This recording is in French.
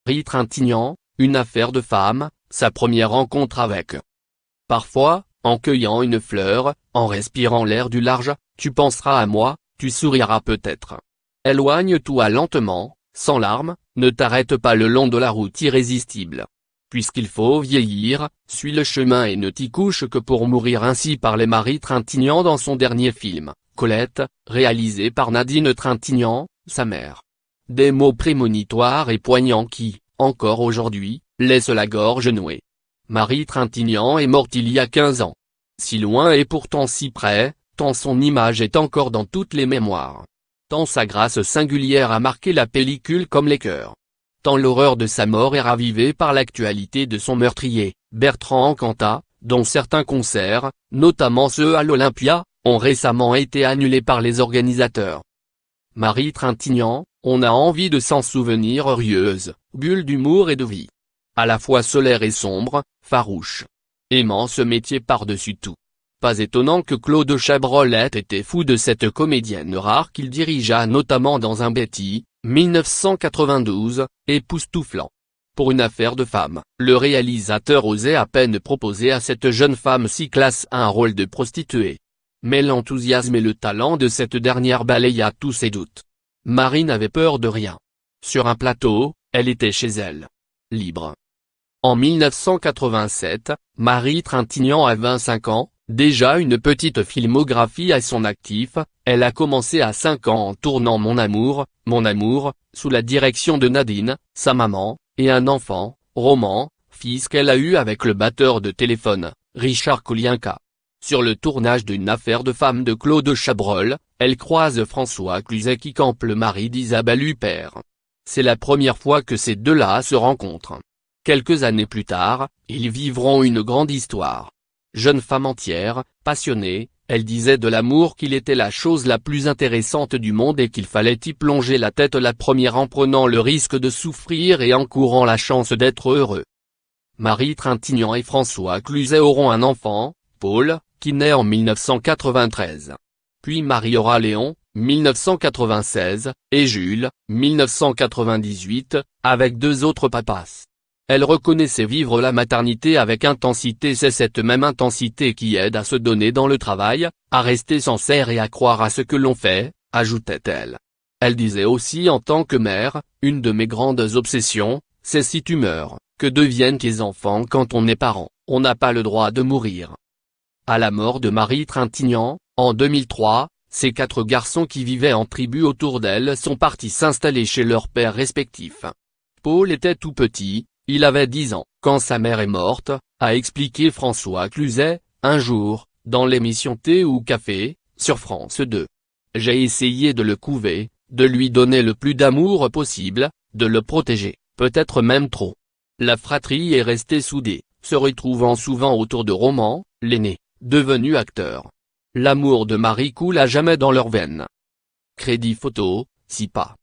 Marie Trintignant, une affaire de femme, sa première rencontre avec. Parfois, en cueillant une fleur, en respirant l'air du large, tu penseras à moi, tu souriras peut-être. Éloigne-toi lentement, sans larmes, ne t'arrête pas le long de la route irrésistible. Puisqu'il faut vieillir, suis le chemin et ne t'y couche que pour mourir. Ainsi parlait Marie Trintignant dans son dernier film, Colette, réalisé par Nadine Trintignant, sa mère. Des mots prémonitoires et poignants qui, encore aujourd'hui, laissent la gorge nouée. Marie Trintignant est morte il y a 15 ans. Si loin et pourtant si près, tant son image est encore dans toutes les mémoires. Tant sa grâce singulière a marqué la pellicule comme les cœurs. Tant l'horreur de sa mort est ravivée par l'actualité de son meurtrier, Bertrand Cantat, dont certains concerts, notamment ceux à l'Olympia, ont récemment été annulés par les organisateurs. Marie Trintignant, on a envie de s'en souvenir rieuse, bulle d'humour et de vie. À la fois solaire et sombre, farouche. Aimant ce métier par-dessus tout. Pas étonnant que Claude Chabrol ait été fou de cette comédienne rare qu'il dirigea notamment dans un Betty, 1992, époustouflant. Pour une affaire de femme, le réalisateur osait à peine proposer à cette jeune femme si classe un rôle de prostituée. Mais l'enthousiasme et le talent de cette dernière balaya tous ses doutes. Marie n'avait peur de rien. Sur un plateau, elle était chez elle. Libre. En 1987, Marie Trintignant a 25 ans, déjà une petite filmographie à son actif. Elle a commencé à 5 ans en tournant Mon amour, sous la direction de Nadine, sa maman, et un enfant, Roman, fils qu'elle a eu avec le batteur de téléphone, Richard Kolienka. Sur le tournage d'une affaire de femme de Claude Chabrol, elle croise François Cluzet qui campe le mari d'Isabelle Huppert. C'est la première fois que ces deux-là se rencontrent. Quelques années plus tard, ils vivront une grande histoire. Jeune femme entière, passionnée, elle disait de l'amour qu'il était la chose la plus intéressante du monde et qu'il fallait y plonger la tête la première en prenant le risque de souffrir et en courant la chance d'être heureux. Marie Trintignant et François Cluzet auront un enfant, Paul, qui naît en 1993. Puis Marie aura Léon, 1996, et Jules, 1998, avec 2 autres papas. Elle reconnaissait vivre la maternité avec intensité. C'est cette même intensité qui aide à se donner dans le travail, à rester sincère et à croire à ce que l'on fait, ajoutait-elle. Elle disait aussi en tant que mère, une de mes grandes obsessions, c'est si tu meurs, que deviennent tes enfants quand on est parent, on n'a pas le droit de mourir. À la mort de Marie Trintignant, en 2003, ces 4 garçons qui vivaient en tribu autour d'elle sont partis s'installer chez leurs pères respectifs. Paul était tout petit. Il avait 10 ans, quand sa mère est morte, a expliqué François Cluzet, un jour, dans l'émission Thé ou Café, sur France 2. J'ai essayé de le couver, de lui donner le plus d'amour possible, de le protéger, peut-être même trop. La fratrie est restée soudée, se retrouvant souvent autour de Roman, l'aîné, devenu acteur. L'amour de Marie coule à jamais dans leurs veines. Crédit photo, SIPA.